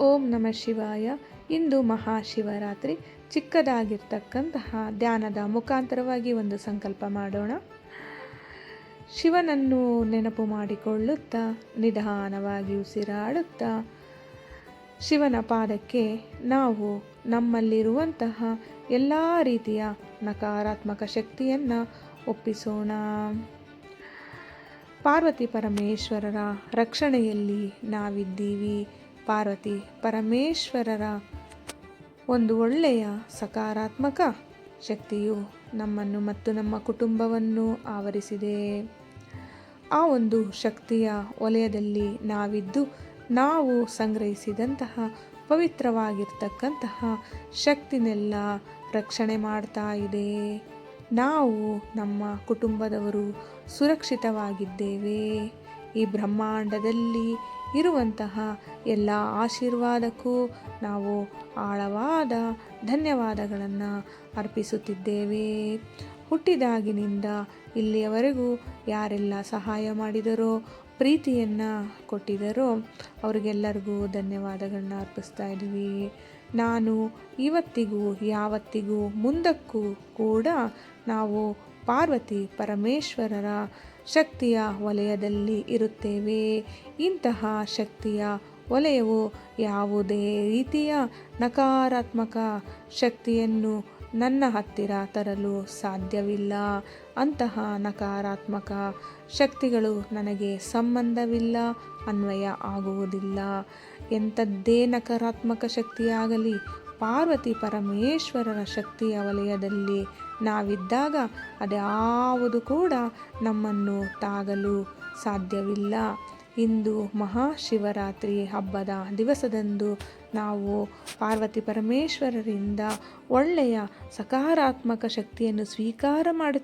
ಓಂ ನಮಃ ಶಿವಾಯ. ಇಂದು ಮಹಾಶಿವರಾತ್ರಿ. ಚಿಕ್ಕದಾಗಿರ್ತಕ್ಕಂತಹ ಧ್ಯಾನದ ಮುಖಾಂತರವಾಗಿ ಒಂದು ಸಂಕಲ್ಪ ಮಾಡೋಣ. ಶಿವನನ್ನು ನೆನಪು ಮಾಡಿಕೊಳ್ಳುತ್ತಾ ನಿಧಾನವಾಗಿ ಉಸಿರಾಡುತ್ತಾ ಶಿವನ ಪಾದಕ್ಕೆ ನಾವು ನಮ್ಮಲ್ಲಿರುವಂತಹ ಎಲ್ಲ ರೀತಿಯ ನಕಾರಾತ್ಮಕ ಶಕ್ತಿಯನ್ನು ಒಪ್ಪಿಸೋಣ. ಪಾರ್ವತಿ ಪರಮೇಶ್ವರರ ರಕ್ಷಣೆಯಲ್ಲಿ ನಾವಿದ್ದೀವಿ. ಪಾರ್ವತಿ ಪರಮೇಶ್ವರರ ಒಂದು ಒಳ್ಳೆಯ ಸಕಾರಾತ್ಮಕ ಶಕ್ತಿಯು ನಮ್ಮನ್ನು ಮತ್ತು ನಮ್ಮ ಕುಟುಂಬವನ್ನು ಆವರಿಸಿದೆ. ಆ ಒಂದು ಶಕ್ತಿಯ ವಲಯದಲ್ಲಿ ನಾವಿದ್ದು ನಾವು ಸಂಗ್ರಹಿಸಿದಂತಹ ಪವಿತ್ರವಾಗಿರ್ತಕ್ಕಂತಹ ಶಕ್ತಿನೆಲ್ಲ ರಕ್ಷಣೆ ಮಾಡ್ತಾ ಇದೆ. ನಾವು ನಮ್ಮ ಕುಟುಂಬದವರು ಸುರಕ್ಷಿತವಾಗಿದ್ದೇವೆ. ಈ ಬ್ರಹ್ಮಾಂಡದಲ್ಲಿ ಇರುವಂತಹ ಎಲ್ಲ ಆಶೀರ್ವಾದಕ್ಕೂ ನಾವು ಆಳವಾದ ಧನ್ಯವಾದಗಳನ್ನು ಅರ್ಪಿಸುತ್ತಿದ್ದೇವೆ. ಹುಟ್ಟಿದಾಗಿನಿಂದ ಇಲ್ಲಿಯವರೆಗೂ ಯಾರೆಲ್ಲ ಸಹಾಯ ಮಾಡಿದರೋ, ಪ್ರೀತಿಯನ್ನು ಕೊಟ್ಟಿದರೋ ಅವರಿಗೆಲ್ಲರಿಗೂ ಧನ್ಯವಾದಗಳನ್ನ ಅರ್ಪಿಸ್ತಾ ಇದ್ದೀವಿ. ನಾನು ಇವತ್ತಿಗೂ ಯಾವತ್ತಿಗೂ ಮುಂದಕ್ಕೂ ಕೂಡ ನಾವು ಪಾರ್ವತಿ ಪರಮೇಶ್ವರರ ಶಕ್ತಿಯ ವಲಯದಲ್ಲಿ ಇರುತ್ತೇವೆ. ಇಂತಹ ಶಕ್ತಿಯ ವಲಯವು ಯಾವುದೇ ರೀತಿಯ ನಕಾರಾತ್ಮಕ ಶಕ್ತಿಯನ್ನು ನನ್ನ ಹತ್ತಿರ ತರಲು ಸಾಧ್ಯವಿಲ್ಲ. ಅಂತಹ ನಕಾರಾತ್ಮಕ ಶಕ್ತಿಗಳು ನನಗೆ ಸಂಬಂಧವಿಲ್ಲ, ಅನ್ವಯ ಆಗುವುದಿಲ್ಲ. ಎಂಥದ್ದೇ ನಕಾರಾತ್ಮಕ ಶಕ್ತಿಯಾಗಲಿ ಪಾರ್ವತಿ ಪರಮೇಶ್ವರರ ಶಕ್ತಿಯ ವಲಯದಲ್ಲಿ ನಾವಿದ್ದಾಗ ಅದ್ಯಾವುದು ಕೂಡ ನಮ್ಮನ್ನು ತಾಗಲು ಸಾಧ್ಯವಿಲ್ಲ. ಇಂದು ಮಹಾಶಿವರಾತ್ರಿ ಹಬ್ಬದ ದಿವಸದಂದು ನಾವು ಪಾರ್ವತಿ ಪರಮೇಶ್ವರರಿಂದ ಒಳ್ಳೆಯ ಸಕಾರಾತ್ಮಕ ಶಕ್ತಿಯನ್ನು ಸ್ವೀಕಾರ ಮಾಡುತ್ತೇವೆ.